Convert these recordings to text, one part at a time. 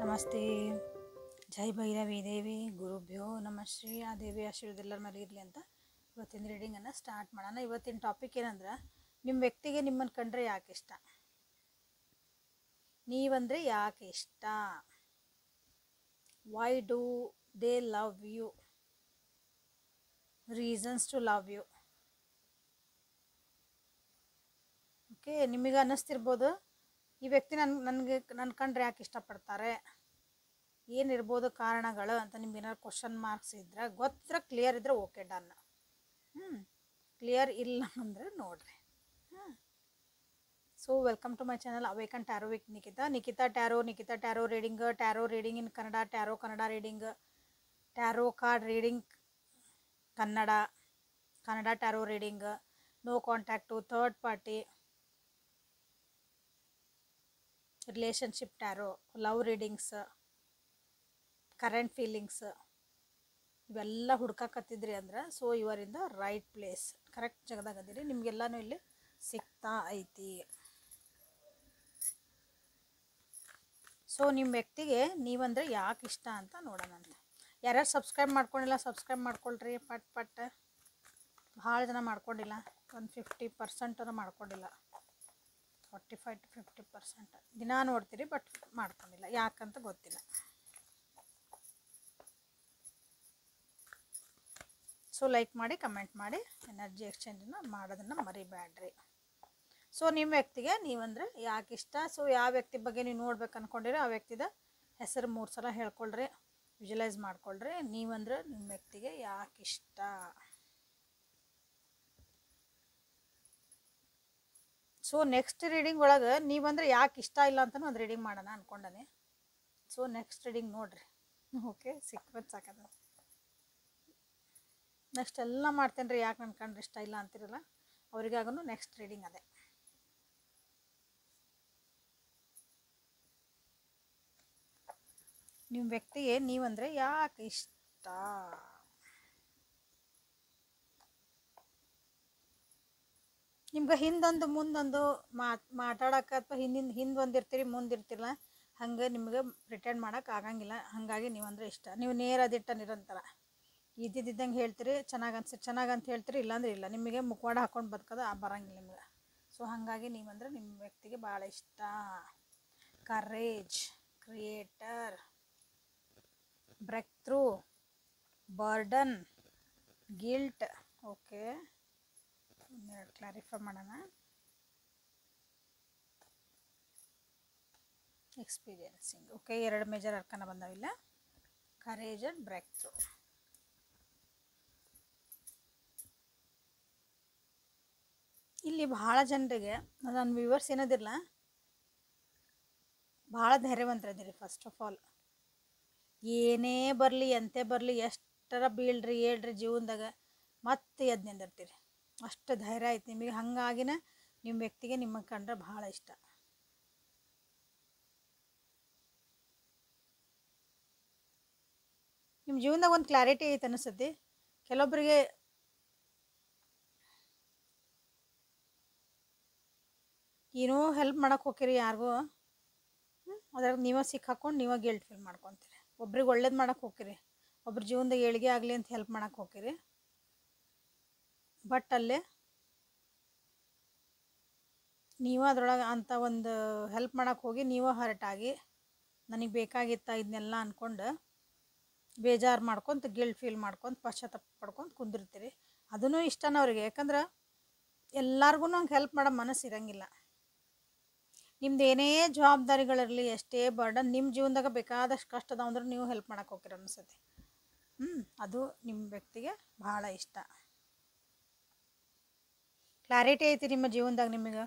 ನಮಸ್ತೆ. ಜೈ ಭೈರವಿ ದೇವಿ. ಗುರುಭ್ಯೋ ನಮಃ. ಶ್ರೀ ಆ ದೇವಿ ಆಶೀರ್ವಾದ ಎಲ್ಲರ ಮೇಲೆ ಇರಲಿ ಅಂತ ಇವತ್ತಿನ ರೀಡಿಂಗನ್ನು ಸ್ಟಾರ್ಟ್ ಮಾಡೋಣ. ಇವತ್ತಿನ ಟಾಪಿಕ್ ಏನಂದ್ರೆ, ನಿಮ್ಮ ವ್ಯಕ್ತಿಗೆ ನಿಮ್ಮನ್ನು ಕಂಡ್ರೆ ಯಾಕೆ ಇಷ್ಟ, ನೀವಂದರೆ ಯಾಕೆ ಇಷ್ಟ, why do they love you, reasons to love you. Okay, ನಿಮಗೆ ಅನ್ನಿಸ್ತಿರ್ಬೋದು ಈ ವ್ಯಕ್ತಿ ನನ್ನ ಕಂಡ್ರೆ ಯಾಕೆ ಇಷ್ಟಪಡ್ತಾರೆ, ಏನಿರ್ಬೋದು ಕಾರಣಗಳು ಅಂತ. ನಿಮ್ಗೆ ಏನಾದ್ರು ಕ್ವಶನ್ ಮಾರ್ಕ್ಸ್ ಇದ್ರೆ ಗೊತ್ತಿದ್ರೆ, ಕ್ಲಿಯರ್ ಇದ್ದರೆ ಓಕೆ, ಡನ್. ಕ್ಲಿಯರ್ ಇಲ್ಲ ಅಂದರೆ ನೋಡ್ರಿ. So welcome to my channel awaken tarot with Nikhita tarot reading in Kannada, tarot Kannada reading, tarot card reading Kannada tarot reading, no contact, third party, relationship tarot, love readings, current feelings ಇವೆಲ್ಲ ಹುಡ್ಕಕತ್ತಿದ್ರಿ ಅಂದ್ರೆ so ಇವರಿಂದ right place, correct ಜಾಗದಾಗದಿರಿ. ನಿಮಗೆಲ್ಲನೂ ಇಲ್ಲಿ ಸಿಗ್ತಾ ಐತಿ. So ನಿಮ್ಮ ವ್ಯಕ್ತಿಗೆ ನೀವಂದರೆ ಯಾಕೆ ಇಷ್ಟ ಅಂತ ನೋಡೋಣ ಅಂತ. ಯಾರ್ಯಾರು ಸಬ್ಸ್ಕ್ರೈಬ್ ಮಾಡ್ಕೊಂಡಿಲ್ಲ ಸಬ್ಸ್ಕ್ರೈಬ್ ಮಾಡ್ಕೊಳ್ರಿ ಪಟ್. ಭಾಳ ಜನ ಮಾಡ್ಕೊಂಡಿಲ್ಲ, ಒಂದು 50% ಮಾಡ್ಕೊಂಡಿಲ್ಲ. 45 to 50% ದಿನ ನೋಡ್ತೀರಿ, ಬಟ್ ಮಾಡ್ಕೊಂಡಿಲ್ಲ, ಯಾಕಂತ ಗೊತ್ತಿಲ್ಲ. ಸೊ ಲೈಕ್ ಮಾಡಿ, ಕಮೆಂಟ್ ಮಾಡಿ, ಎನರ್ಜಿ ಎಕ್ಸ್ಚೇಂಜನ್ನು ಮಾಡೋದನ್ನು ಮರಿಬೇಡ್ರಿ. ಸೊ ನಿಮ್ಮ ವ್ಯಕ್ತಿಗೆ ನೀವಂದರೆ ಯಾಕೆ ಇಷ್ಟ. ಸೊ ಯಾವ ವ್ಯಕ್ತಿ ಬಗ್ಗೆ ನೀವು ನೋಡ್ಬೇಕು ಅಂದ್ಕೊಂಡಿರಿ ಆ ವ್ಯಕ್ತಿದ ಹೆಸರು 3 ಸಲ ಹೇಳ್ಕೊಳ್ರಿ, ವಿಜುವಲೈಸ್ ಮಾಡ್ಕೊಳ್ರಿ. ನೀವಂದ್ರೆ ನಿಮ್ಮ ವ್ಯಕ್ತಿಗೆ ಯಾಕೆ ಇಷ್ಟ. ಸೊ ನೆಕ್ಸ್ಟ್ ರೀಡಿಂಗ್ ಒಳಗೆ ನೀವಂದರೆ ಯಾಕೆ ಇಷ್ಟ ಇಲ್ಲ ಅಂತಲೂ ಒಂದು ರೀಡಿಂಗ್ ಮಾಡೋಣ ಅಂದ್ಕೊಂಡನೆ. ಸೊ ನೆಕ್ಸ್ಟ್ ರೀಡಿಂಗ್ ನೋಡ್ರಿ. ಓಕೆ, ಸಿಕ್ವತ್ ಸಾಕದ. ನೆಕ್ಸ್ಟ್ ಎಲ್ಲ ಮಾಡ್ತೇನೆ ರೀ, ಯಾಕೆ ನನ್ನ ಕಂಡ್ರೆ ಇಷ್ಟ ಇಲ್ಲ ಅಂತಿರಲ್ಲ ಅವ್ರಿಗಾಗೂ ನೆಕ್ಸ್ಟ್ ರೀಡಿಂಗ್ ಅದೇ. ನಿಮ್ಮ ವ್ಯಕ್ತಿಗೆ ನೀವಂದರೆ ಯಾಕೆ ಇಷ್ಟ. ನಿಮ್ಗೆ ಹಿಂದೊಂದು ಮುಂದೊಂದು ಮಾತಾಡೋಕೆ ಅಥವಾ ಹಿಂದೆ ಒಂದಿರ್ತೀರಿ ಮುಂದಿರ್ತಿರಲ್ಲ, ಹಂಗೆ ನಿಮಗೆ ಪ್ರಿಟೆಂಡ್ ಮಾಡೋಕೆ ಆಗಂಗಿಲ್ಲ. ಹಾಗಾಗಿ ನೀವಂದರೆ ಇಷ್ಟ. ನೀವು ನೇರದಿಟ್ಟ ನಿರಂತರ ಇದ್ದಿದ್ದಂಗೆ ಹೇಳ್ತೀರಿ, ಚೆನ್ನಾಗಂತ ಹೇಳ್ತೀರಿ, ಇಲ್ಲಾಂದ್ರೆ ಇಲ್ಲ. ನಿಮಗೆ ಮುಖವಾಡ ಹಾಕ್ಕೊಂಡು ಬದುಕೋದು ಬರೋಂಗಿಲ್ಲ ನಿಮ್ಗೆ. ಸೊ ಹಾಗಾಗಿ ನೀವಂದರೆ ನಿಮ್ಮ ವ್ಯಕ್ತಿಗೆ ಭಾಳ ಇಷ್ಟ. Courage, creator, breakthrough, burden, guilt. Okay, clarify ಮಾಡೋಣ. ಎಕ್ಸ್ಪೀರಿಯನ್ಸಿಂಗ್. ಓಕೆ, 2 ಮೇಜರ್ ಅರ್ಕನ ಬಂದಾವಿಲ್ಲ, ಕರೇಜ್ ಅಂಡ್ ಬ್ರೇಕ್ ಥ್ರೂ. ಇಲ್ಲಿ ಭಾಳ ಜನರಿಗೆ ನನ್ನ ವ್ಯೂವರ್ಸ್ ಏನದಿರಲ್ಲ, ಭಾಳ ಧೈರ್ಯವಂತರದಿರಿ. ಫಸ್ಟ್ ಆಫ್ ಆಲ್ ಏನೇ ಬರಲಿ ಎಂತೆ ಬರಲಿ, ಎಷ್ಟರ ಬೀಳ್ರಿ ಹೇಳ್ರಿ ಜೀವನದಾಗ ಮತ್ತೆ ಎದ್ದು ನಿಂದಿರ್ತೀರಿ. ಅಷ್ಟು ಧೈರ್ಯ ಐತಿ ನಿಮಗೆ. ಹಾಗಾಗಿನ ನಿಮ್ಮ ವ್ಯಕ್ತಿಗೆ ನಿಮಗೆ ಕಂಡ್ರೆ ಭಾಳ ಇಷ್ಟ. ನಿಮ್ಮ ಜೀವನದಾಗ ಒಂದು ಕ್ಲಾರಿಟಿ ಐತೆ ಅನಿಸ್ತೈತಿ. ಕೆಲವೊಬ್ಬರಿಗೆ ಏನೋ ಹೆಲ್ಪ್ ಮಾಡೋಕೆ ಹೋಗಿರಿ ಯಾರಿಗೂ, ಅದ್ರಾಗ ನೀವೇ ಸಿಕ್ಕಾಕೊಂಡು ನೀವೇ ಗಿಲ್ಟ್ ಫೀಲ್ ಮಾಡ್ಕೊತೀರಿ. ಒಬ್ರಿಗೆ ಒಳ್ಳೇದು ಮಾಡೋಕೆ ಹೋಗಿರಿ, ಒಬ್ರ ಜೀವನದಾಗ ಏಳಿಗೆ ಆಗಲಿ ಅಂತ ಹೆಲ್ಪ್ ಮಾಡೋಕೆ ಹೋಗಿರಿ, ಬಟ್ ಅಲ್ಲೇ ನೀವು ಅದ್ರೊಳಗೆ ಅಂಥ ಒಂದು ಹೆಲ್ಪ್ ಮಾಡೋಕೆ ಹೋಗಿ ನೀವು ಹರ್ಟ್ ಆಗಿ ನನಗೆ ಬೇಕಾಗಿತ್ತ ಇದನ್ನೆಲ್ಲ ಅಂದ್ಕೊಂಡು ಬೇಜಾರು ಮಾಡ್ಕೊತ ಗಿಲ್ಟ್ ಫೀಲ್ ಮಾಡ್ಕೊತ ಪಶ್ಚಾತ್ತಾಪ ಪಡ್ಕೊತ ಕುಂದಿರ್ತೀರಿ. ಅದೂ ಇಷ್ಟನ ಅವ್ರಿಗೆ. ಯಾಕಂದ್ರೆ ಎಲ್ಲರಿಗೂ ಹಂಗೆ ಹೆಲ್ಪ್ ಮಾಡೋ ಮನಸ್ಸು ಇರೋಂಗಿಲ್ಲ. ನಿಮ್ದು ಏನೇ ಜವಾಬ್ದಾರಿಗಳಿರಲಿ, ಎಷ್ಟೇ ಬರ್ಡನ್ ನಿಮ್ಮ ಜೀವನದಾಗ ಬೇಕಾದಷ್ಟು ಕಷ್ಟ ಅದಾವ ಅಂದ್ರೆ ನೀವು ಹೆಲ್ಪ್ ಮಾಡೋಕೆ ಹೋಗಿರ ಅನಿಸುತ್ತೆ. ಅದು ನಿಮ್ಮ ವ್ಯಕ್ತಿಗೆ ಭಾಳ ಇಷ್ಟ. ಕ್ಲಾರಿಟಿ ಐತಿ ನಿಮ್ಮ ಜೀವನದಾಗ. ನಿಮಗೆ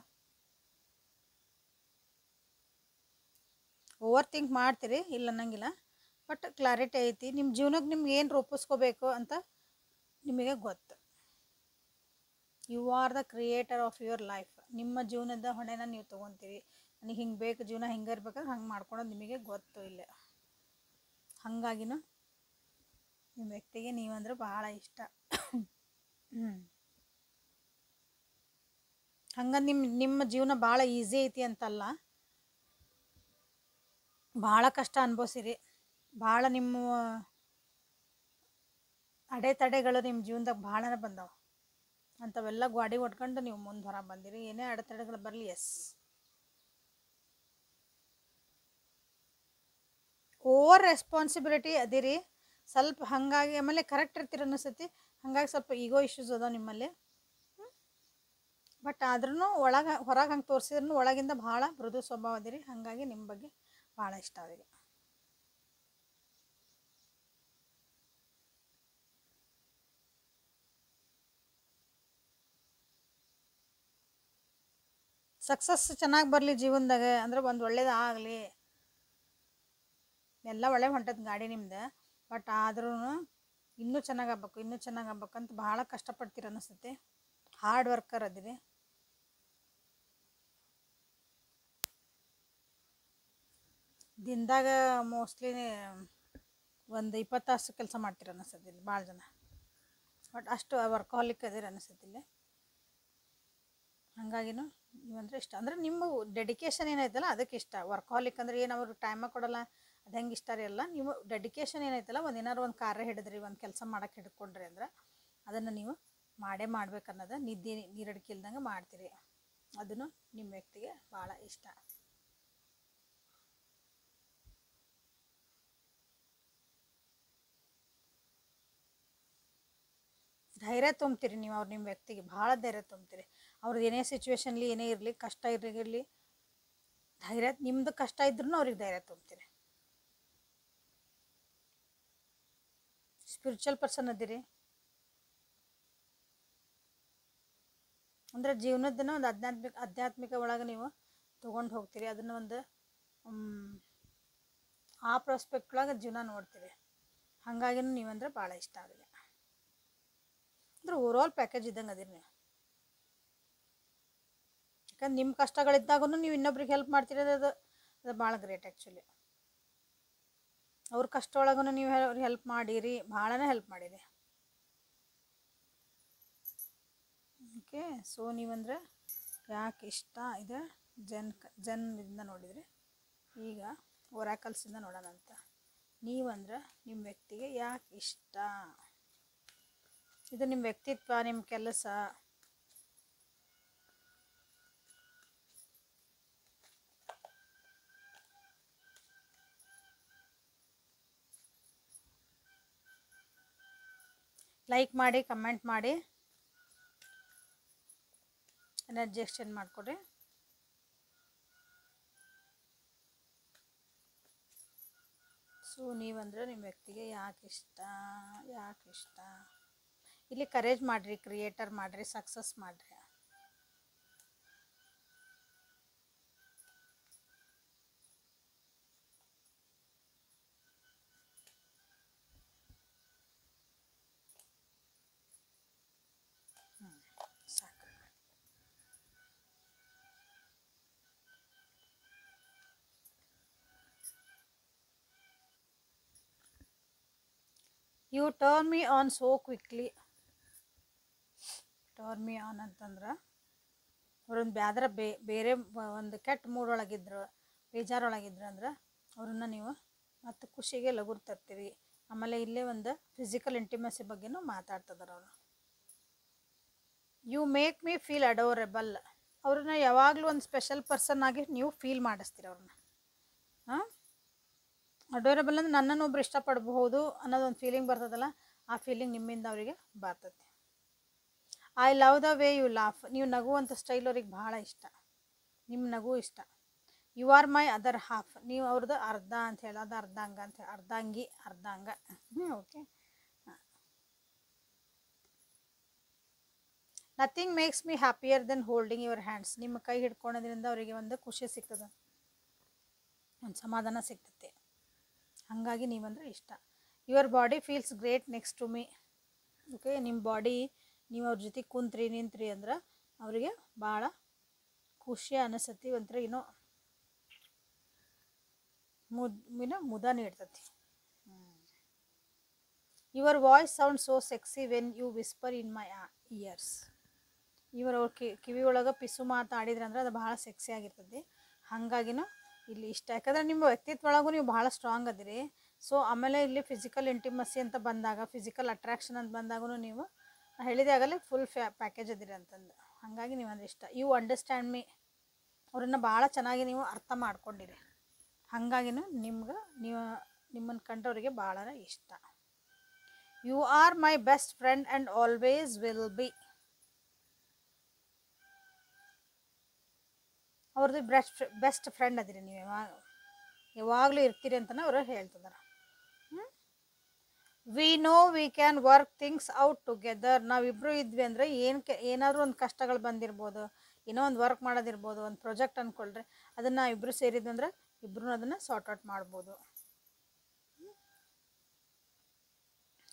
ಓವರ್ ಥಿಂಕ್ ಮಾಡ್ತೀರಿ, ಇಲ್ಲ ಅನ್ನಂಗಿಲ್ಲ, ಬಟ್ ಕ್ಲಾರಿಟಿ ಐತಿ. ನಿಮ್ಮ ಜೀವನಕ್ಕೆ ನಿಮ್ಗೆ ಏನು ರೂಪಿಸ್ಕೋಬೇಕು ಅಂತ ನಿಮಗೆ ಗೊತ್ತು. You are the creator of your life. ನಿಮ್ಮ ಜೀವನದ ಹೊಣೆನ ನೀವು ತೊಗೊತೀರಿ. ನನಗೆ ಹಿಂಗೆ ಬೇಕು, ಜೀವನ ಹಿಂಗೆ ಇರ್ಬೇಕಾದ್ರೆ ಹಂಗೆ ಮಾಡ್ಕೊಳೋದು ನಿಮಗೆ ಗೊತ್ತು ಇಲ್ಲ. ಹಾಗಾಗಿನ ನಿಮ್ಮ ವ್ಯಕ್ತಿಗೆ ನೀವಂದ್ರೆ ಭಾಳ ಇಷ್ಟ. ಹಂಗೆ ನಿಮ್ಮ ಜೀವನ ಭಾಳ ಈಸಿ ಐತಿ ಅಂತಲ್ಲ, ಭಾಳ ಕಷ್ಟ ಅನುಭವಿಸಿರಿ, ಭಾಳ ನಿಮ್ಮ ಅಡೆತಡೆಗಳು ನಿಮ್ಮ ಜೀವನದಾಗ ಭಾಳನೇ ಬಂದಾವೆ. ಅಂಥವೆಲ್ಲ ಗಾಡಿ ಹೊಡ್ಕೊಂಡು ನೀವು ಮುಂದೆ ಹೊರ ಬಂದಿರಿ. ಏನೇ ಅಡೆತಡೆಗಳು ಬರಲಿ, ಎಸ್, ಓವರ್ ರೆಸ್ಪಾನ್ಸಿಬಿಲಿಟಿ ಅದಿರಿ ಸ್ವಲ್ಪ. ಹಾಗಾಗಿ ಆಮೇಲೆ ಕರೆಕ್ಟ್ ಇರ್ತೀರ ಅನಿಸ್ತೈತಿ. ಹಾಗಾಗಿ ಸ್ವಲ್ಪ ಈಗೋ ಇಶ್ಯೂಸ್ ಅದಾವೆ ನಿಮ್ಮಲ್ಲಿ. ಬಟ್ ಆದ್ರೂ ಹೊರಗೆ ಹಂಗೆ ತೋರಿಸಿದ್ರೂ ಒಳಗಿಂದ ಭಾಳ ಮೃದು ಸ್ವಭಾವ ಅದಿರಿ. ಹಾಗಾಗಿ ನಿಮ್ಮ ಬಗ್ಗೆ ಭಾಳ ಇಷ್ಟ ಅವರಿಗೆ. ಸಕ್ಸಸ್ ಚೆನ್ನಾಗಿ ಬರಲಿ ಜೀವನದಾಗ, ಅಂದ್ರೆ ಒಂದು ಒಳ್ಳೇದು ಆಗಲಿ, ಎಲ್ಲ ಒಳ್ಳೆ ಹೊಂಟದ ಗಾಡಿ ನಿಮ್ದು. ಬಟ್ ಆದ್ರೂ ಇನ್ನೂ ಚೆನ್ನಾಗಿ ಆಗ್ಬೇಕು, ಇನ್ನೂ ಚೆನ್ನಾಗಿ ಆಗ್ಬೇಕಂತ ಭಾಳ ಕಷ್ಟಪಡ್ತೀರ ಅನಿಸ್ತೈತಿ. ಹಾರ್ಡ್ ವರ್ಕರ್ ಅದಿರಿ. ದಿನದಾಗ ಮೋಸ್ಟ್ಲಿ ಒಂದು 20 ತಾಸು ಕೆಲಸ ಮಾಡ್ತೀರ ಅನಿಸ್ತೈತಿ ಭಾಳ ಜನ. ಬಟ್ ಅಷ್ಟು ವರ್ಕಹಾಲಿಕ್ ಅದಿರಿ ಅನಿಸ್ತೈತಿ. ಹಾಗಾಗಿನೂ ನೀವಂದ್ರೆ ಇಷ್ಟ, ಅಂದ್ರೆ ನಿಮ್ಮ ಡೆಡಿಕೇಶನ್ ಏನೈತಲ್ಲ ಅದಕ್ಕೆ ಇಷ್ಟ. ವರ್ಕಹಾಲಿಕ್ ಅಂದ್ರೆ ಏನು ಅವ್ರಿಗೆ ಟೈಮ ಕೊಡಲ್ಲ, ಅದು ಹೆಂಗೆ ಇಷ್ಟ ರೀ ಅಲ್ಲ. ನೀವು ಡೆಡಿಕೇಶನ್ ಏನೈತಲ್ಲ, ಒಂದು ಏನಾರು ಒಂದು ಕಾರ್ಯ ಹಿಡಿದ್ರಿ, ಒಂದು ಕೆಲಸ ಮಾಡೋಕೆ ಹಿಡ್ಕೊಂಡ್ರಿ ಅಂದ್ರೆ ಅದನ್ನು ನೀವು ಮಾಡೇ ಮಾಡ್ಬೇಕನ್ನೋದು ನಿದ್ದೆ ನೀರಡಿಕೆ ಇಲ್ದಂಗೆ ಮಾಡ್ತೀರಿ. ಅದನ್ನು ನಿಮ್ಮ ವ್ಯಕ್ತಿಗೆ ಭಾಳ ಇಷ್ಟ. ಧೈರ್ಯ ತುಂಬ್ತೀರಿ ನೀವು. ಅವ್ರು ನಿಮ್ಮ ವ್ಯಕ್ತಿಗೆ ಭಾಳ ಧೈರ್ಯ ತುಂಬ್ತೀರಿ. ಅವ್ರದ್ದು ಏನೇ ಸಿಚುವೇಶನ್ಲಿ ಏನೇ ಇರಲಿ, ಕಷ್ಟ ಇರಲಿ, ಧೈರ್ಯ, ನಿಮ್ಮದು ಕಷ್ಟ ಇದ್ರೂ ಅವ್ರಿಗೆ ಧೈರ್ಯ ತುಂಬ್ತೀರಿ. Spiritual person ಅದಿರಿ. ಅಂದರೆ ಜೀವನದನ್ನ ಒಂದು ಆಧ್ಯಾತ್ಮಿಕ ಒಳಗೆ ನೀವು ತೊಗೊಂಡು ಹೋಗ್ತೀರಿ. ಅದನ್ನು ಒಂದು ಆ ಪ್ರಾಸ್ಪೆಕ್ಟ್ ಒಳಗೆ ಜೀವನ ನೋಡ್ತೀರಿ. ಹಾಗಾಗಿನೂ ನೀವಂದ್ರೆ ಭಾಳ ಇಷ್ಟ ಅವರಿಗೆ. ಅಂದ್ರೆ ಓವರಾಲ್ ಪ್ಯಾಕೇಜ್ ಇದ್ದಂಗೆ ಅದಿರಿ ನೀವು. ಯಾಕಂದ್ರೆ ನಿಮ್ಮ ಕಷ್ಟಗಳಿದ್ದಾಗೂ ನೀವು ಇನ್ನೊಬ್ರಿಗೆ ಹೆಲ್ಪ್ ಮಾಡ್ತೀರಿ, ಅದು ಭಾಳ ಗ್ರೇಟ್ ಆ್ಯಕ್ಚುಲಿ. ಅವ್ರ ಕಷ್ಟ ಒಳಗೂ ನೀವು ಅವ್ರಿಗೆ ಹೆಲ್ಪ್ ಮಾಡಿರಿ, ಭಾಳನೇ ಹೆಲ್ಪ್ ಮಾಡಿರಿ. ಓಕೆ, ಸೊ ನೀವಂದ್ರೆ ಯಾಕೆ ಇಷ್ಟ ಇದೆ ಜನ್ದಿಂದ ನೋಡಿದ್ರಿ. ಈಗ ಒರಾಕಲ್ಸಿಂದ ನೋಡೋಣಂತ. ನೀವಂದ್ರೆ ನಿಮ್ಮ ವ್ಯಕ್ತಿಗೆ ಯಾಕೆ ಇಷ್ಟ? ಇದು ನಿಮ್ಮ ವ್ಯಕ್ತಿತ್ವ, ನಿಮ್ಮ ಕೆಲಸ, ಲೈಕ್ ಮಾಡಿ, ಕಮೆಂಟ್ ಮಾಡಿ, ಎನರ್ಜಿ ಎಕ್ಸ್ಚೇಂಜ್ ಮಾಡಿಕೊಡ್ರಿ. ಸೊ ನೀವಂದ್ರೆ ನಿಮ್ಮ ವ್ಯಕ್ತಿಗೆ ಯಾಕೆ ಇಷ್ಟ? ಇಲ್ಲಿ ಕರೇಜ್ ಮಾಡಿರಿ, ಕ್ರಿಯೇಟರ್ ಮಾಡಿರಿ, ಸಕ್ಸಸ್ ಮಾಡಿರಿ. ಸಾಕು. You turn me on so quickly. Turn me on ಅಂತಂದ್ರೆ ಅವ್ರೊಂದು ಬೇರೆ ಒಂದು ಕೆಟ್ಟ ಮೂಡೊಳಗಿದ್ರು, ಬೇಜಾರೊಳಗಿದ್ರು ಅಂದ್ರೆ ಅವ್ರನ್ನ ನೀವು ಮತ್ತು ಖುಷಿಗೆ ಲಗುರು ತರ್ತೀರಿ. ಆಮೇಲೆ ಇಲ್ಲೇ ಒಂದು ಫಿಸಿಕಲ್ ಇಂಟಿಮೆಸಿ ಬಗ್ಗೆನೂ ಮಾತಾಡ್ತಿದ್ದಾರೆ ಅವರು. You make me feel adorable. ಅವ್ರನ್ನ ಯಾವಾಗಲೂ ಒಂದು ಸ್ಪೆಷಲ್ ಪರ್ಸನ್ ಆಗಿ ನೀವು ಫೀಲ್ ಮಾಡಿಸ್ತೀರಿ ಅವ್ರನ್ನ. ಅಡೋರೆಬಲ್ ಅಂದ್ರೆ ನನ್ನನ್ನು ಒಬ್ರು ಇಷ್ಟಪಡಬಹುದು ಅನ್ನೋದೊಂದು ಫೀಲಿಂಗ್ ಬರ್ತದಲ್ಲ, ಆ ಫೀಲಿಂಗ್ ನಿಮ್ಮಿಂದ ಅವರಿಗೆ ಬರ್ತದೆ. I love the way you laugh. ನೀವು ನಗುವಂಥ ಸ್ಟೈಲ್ ಅವ್ರಿಗೆ ಭಾಳ ಇಷ್ಟ, ನಿಮ್ಮ ನಗು ಇಷ್ಟ. You are my other half. ನೀವು ಅವ್ರದ್ದು ಅರ್ಧ ಅಂತ ಹೇಳಿ, ಅದು ಅರ್ಧಾಂಗ ಅಂತ ಹೇಳಿ, ಅರ್ಧಾಂಗಿ ಅರ್ಧಾಂಗ. Okay. Nothing makes me happier than holding your hands. ನಿಮ್ಮ ಕೈ ಹಿಡ್ಕೊಳೋದ್ರಿಂದ ಅವರಿಗೆ ಒಂದು ಖುಷಿ ಸಿಗ್ತದೆ, ಒಂದು ಸಮಾಧಾನ ಸಿಗ್ತೈತೆ. ಹಾಗಾಗಿ ನೀವಂದ್ರೆ ಇಷ್ಟ. Your body feels great next to me. Okay, ನಿಮ್ಮ ಬಾಡಿ, ನೀವು ಅವ್ರ ಜೊತೆ ಕುಂತ್ರಿ ನಿಂತ್ರಿ ಅಂದ್ರೆ ಅವರಿಗೆ ಭಾಳ ಖುಷಿ ಅನಿಸ್ತತಿ. ಒಂಥರ ಏನೋ ಮುದ ನೀಡ್ತತಿ. Your voice sound so sexy when you whisper in my ears. ಅವ್ರ ಕಿವಿ ಒಳಗೆ ಪಿಸು ಮಾತಾಡಿದ್ರೆ ಅಂದ್ರೆ ಅದು ಭಾಳ ಸೆಕ್ಸಿ ಆಗಿರ್ತದೆ. ಹಾಗಾಗಿನೂ ಇಲ್ಲಿ ಇಷ್ಟ. ಯಾಕಂದರೆ ನಿಮ್ಮ ವ್ಯಕ್ತಿತ್ವ ಒಳಗೂ ನೀವು ಭಾಳ ಸ್ಟ್ರಾಂಗ್ ಅದಿರಿ. ಸೊ ಆಮೇಲೆ ಇಲ್ಲಿ ಫಿಸಿಕಲ್ ಇಂಟಿಮಸಿ ಅಂತ ಬಂದಾಗ, ಫಿಸಿಕಲ್ ಅಟ್ರಾಕ್ಷನ್ ಅಂತ ಬಂದಾಗೂ ನೀವು ಹೇಳಿದೆ ಆಗಲೇ ಫುಲ್ ಪ್ಯಾಕೇಜ್ ಅದಿರಿ ಅಂತಂದು. ಹಾಗಾಗಿ ನೀವು ಅಂದ್ರೆ ಇಷ್ಟ. ಯು ಅಂಡರ್ಸ್ಟ್ಯಾಂಡ್ ಮೀ, ಅವ್ರನ್ನ ಭಾಳ ಚೆನ್ನಾಗಿ ನೀವು ಅರ್ಥ ಮಾಡ್ಕೊಂಡಿರಿ. ಹಾಗಾಗಿನೂ ನಿಮ್ಮನ್ನು ಕಂಡ್ರವರಿಗೆ ಭಾಳ ಇಷ್ಟ. You are my best friend and always will be. ಅವ್ರದ್ದು ಬೆಸ್ಟ್ ಫ್ರೆಂಡ್ ಅದಿರಿ ನೀವು, ಯಾವಾಗಲೂ ಇರ್ತೀರಿ ಅಂತಲೇ ಅವರು ಹೇಳ್ತಿದ್ದಾರೆ. We know we can work things out together. ನಾವಿಬ್ಬರು ಇದ್ವಿ ಅಂದರೆ ಏನಾದರೂ ಒಂದು ಕಷ್ಟಗಳು ಬಂದಿರ್ಬೋದು, ಏನೋ ಒಂದು ವರ್ಕ್ ಮಾಡೋದಿರ್ಬೋದು, ಒಂದು ಪ್ರಾಜೆಕ್ಟ್ ಅಂದ್ಕೊಳ್ರಿ, ಅದನ್ನು ಇಬ್ಬರು ಸೇರಿದ್ವಿ ಅಂದರೆ ಇಬ್ಬರು ಅದನ್ನು ಸಾರ್ಟ್ ಔಟ್ ಮಾಡ್ಬೋದು.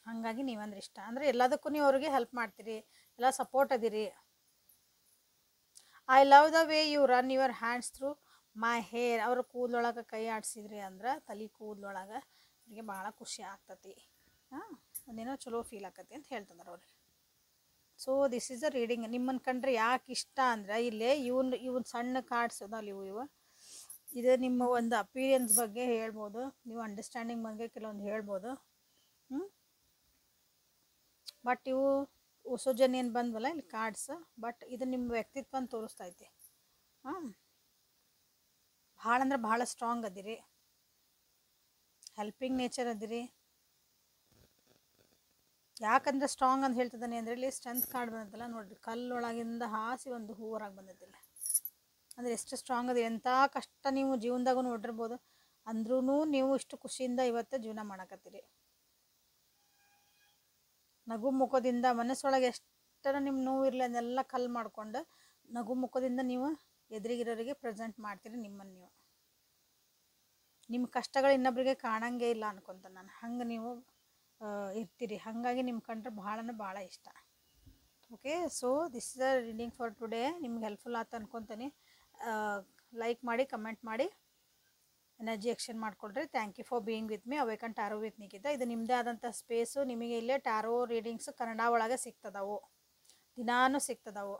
ಹಾಗಾಗಿ ನೀವಂದ್ರೆ ಇಷ್ಟ. ಅಂದರೆ ಎಲ್ಲದಕ್ಕೂ ನೀವು ಅವ್ರಿಗೆ ಹೆಲ್ಪ್ ಮಾಡ್ತೀರಿ, ಎಲ್ಲ ಸಪೋರ್ಟ್ ಅದಿರಿ. I love the way you run your hands through my hair. ಅವ್ರ ಕೂದಲೊಳಗೆ ಕೈ ಆಡಿಸಿದ್ರಿ ಅಂದ್ರೆ ತಲೆ ಕೂದಲೊಳಗೆ ಅವ್ರಿಗೆ ಭಾಳ ಖುಷಿ ಆಗ್ತತಿ. ಒಂದೇನೋ ಚಲೋ ಫೀಲ್ ಆಕತಿ ಅಂತ ಹೇಳ್ತಿದ್ದಾರೆ ಅವ್ರಿಗೆ. So this is a reading. ನಿಮ್ಮನ್ನು ಕಂಡ್ರೆ ಯಾಕೆ ಇಷ್ಟ ಅಂದರೆ ಇಲ್ಲೇ ಇವನ್ ಸಣ್ಣ ಕಾರ್ಡ್ಸ್ ಅದಾವಲ್ಲ, ಇವು ಇದು ನಿಮ್ಮ ಒಂದು ಅಪೀರಿಯನ್ಸ್ ಬಗ್ಗೆ ಹೇಳ್ಬೋದು, ನೀವು ಅಂಡರ್ಸ್ಟ್ಯಾಂಡಿಂಗ್ ಬಗ್ಗೆ ಕೆಲವೊಂದು ಹೇಳ್ಬೋದು. ಬಟ್ ಇವು ಹೊಸ ಜನ ಏನು ಬಂದ್ವಲ್ಲ ಇಲ್ಲಿ ಕಾರ್ಡ್ಸ್, ಬಟ್ ಇದು ನಿಮ್ಮ ವ್ಯಕ್ತಿತ್ವ ತೋರಿಸ್ತೈತಿ. ಭಾಳ ಅಂದ್ರೆ ಭಾಳ ಸ್ಟ್ರಾಂಗ್ ಅದಿರಿ, ಹೆಲ್ಪಿಂಗ್ ನೇಚರ್ ಅದಿರಿ. ಯಾಕಂದ್ರೆ ಸ್ಟ್ರಾಂಗ್ ಅಂತ ಹೇಳ್ತಿದ್ದಾನೆ ಅಂದರೆ ಇಲ್ಲಿ ಸ್ಟ್ರೆಂತ್ ಕಾರ್ಡ್ ಬಂದತ್ತಲ್ಲ ನೋಡಿರಿ, ಕಲ್ಲೊಳಗಿಂದ ಹಾಸಿ ಒಂದು ಹೂ ಹೊರಗೆ ಬಂದೈತಿಲ್ಲ. ಅಂದರೆ ಎಷ್ಟು ಸ್ಟ್ರಾಂಗ್ ಅದಿರಿ. ಎಂಥ ಕಷ್ಟ ನೀವು ಜೀವನದಾಗೂ ನೋಡಿರ್ಬೋದು, ಅಂದ್ರೂ ನೀವು ಇಷ್ಟು ಖುಷಿಯಿಂದ ಇವತ್ತು ಜೀವನ ಮಾಡಕತ್ತೀರಿ. ನಗು ಮುಖದಿಂದ, ಮನಸ್ಸೊಳಗೆ ಎಷ್ಟರ ನಿಮ್ಮ ನೋವು ಇರಲಿ ಅದನ್ನೆಲ್ಲ ಕಲ್ಲು ಮಾಡ್ಕೊಂಡು ನಗು ಮುಖದಿಂದ ನೀವು ಎದುರಿಗಿರೋರಿಗೆ ಪ್ರೆಸೆಂಟ್ ಮಾಡ್ತೀರಿ ನಿಮ್ಮನ್ನು ನೀವು. ನಿಮ್ಮ ಕಷ್ಟಗಳು ಇನ್ನೊಬ್ಬರಿಗೆ ಕಾಣಂಗೇ ಇಲ್ಲ ಅನ್ಕೊಂತ ನಾನು, ಹಂಗೆ ನೀವು ಇರ್ತೀರಿ. ಹಾಗಾಗಿ ನಿಮ್ಮ ಕಂಡ್ರೆ ಭಾಳ ಇಷ್ಟ. Okay, so this is the reading for today. ನಿಮ್ಗೆ ಹೆಲ್ಪ್ಫುಲ್ ಆಯ್ತು ಅನ್ಕೊತೀನಿ. ಲೈಕ್ ಮಾಡಿ, ಕಮೆಂಟ್ ಮಾಡಿ, ಎನರ್ಜಿ ಎಕ್ಸ್ಚೇಂಜ್ ಮಾಡ್ಕೊಳ್ರಿ. Thank you for being with me. Awaken tarot with Nikhita. ಇದು ನಿಮ್ಮದೇ ಆದಂಥ ಸ್ಪೇಸು. ನಿಮಗೆ ಇಲ್ಲೇ ಟ್ಯಾರೋ ರೀಡಿಂಗ್ಸ್ ಕನ್ನಡ ಒಳಗೆ ಸಿಗ್ತದವು, ದಿನಾನೂ ಸಿಗ್ತದವು.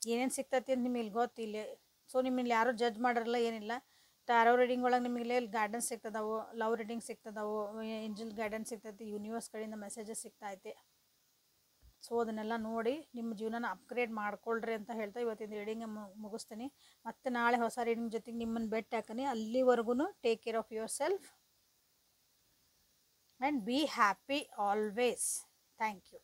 ಏನೇನು ಸಿಗ್ತೈತಿ ಅಂತ ನಿಮಗೆ ಇಲ್ಲಿ ಗೊತ್ತಿಲ್ಲ. ಸೊ ನಿಮ್ಮಲ್ಲಿ ಯಾರೂ ಜಡ್ಜ್ ಮಾಡಿರಲ್ಲ, ಏನಿಲ್ಲ. ಟ್ಯಾರೋ ರೀಡಿಂಗ್ ಒಳಗೆ ನಿಮಗೆ ಇಲ್ಲಿ ಗೈಡೆನ್ಸ್ ಸಿಗ್ತದವು, ಲವ್ ರೀಡಿಂಗ್ ಸಿಗ್ತದವು, ಏಂಜಲ್ ಗೈಡೆನ್ಸ್ ಸಿಗ್ತೈತಿ, ಯೂನಿವರ್ಸ್ ಕಡೆಯಿಂದ ಮೆಸೇಜಸ್ ಸಿಗ್ತೈತೆ. ಸೊ ಅದನ್ನೆಲ್ಲ ನೋಡಿ ನಿಮ್ಮ ಜೀವನನ ಅಪ್ಗ್ರೇಡ್ ಮಾಡ್ಕೊಳ್ರಿ ಅಂತ ಹೇಳ್ತಾ ಇವತ್ತಿನ ರೀಡಿಂಗ್ ಮುಗಿಸ್ತೀನಿ. ಮತ್ತು ನಾಳೆ ಹೊಸ ರೀಡಿಂಗ್ ಜೊತೆಗೆ ನಿಮ್ಮನ್ನು ಭೇಟಿ ಹಾಕನಿ. ಅಲ್ಲಿವರೆಗೂ take care of yourself and be happy always. Thank you.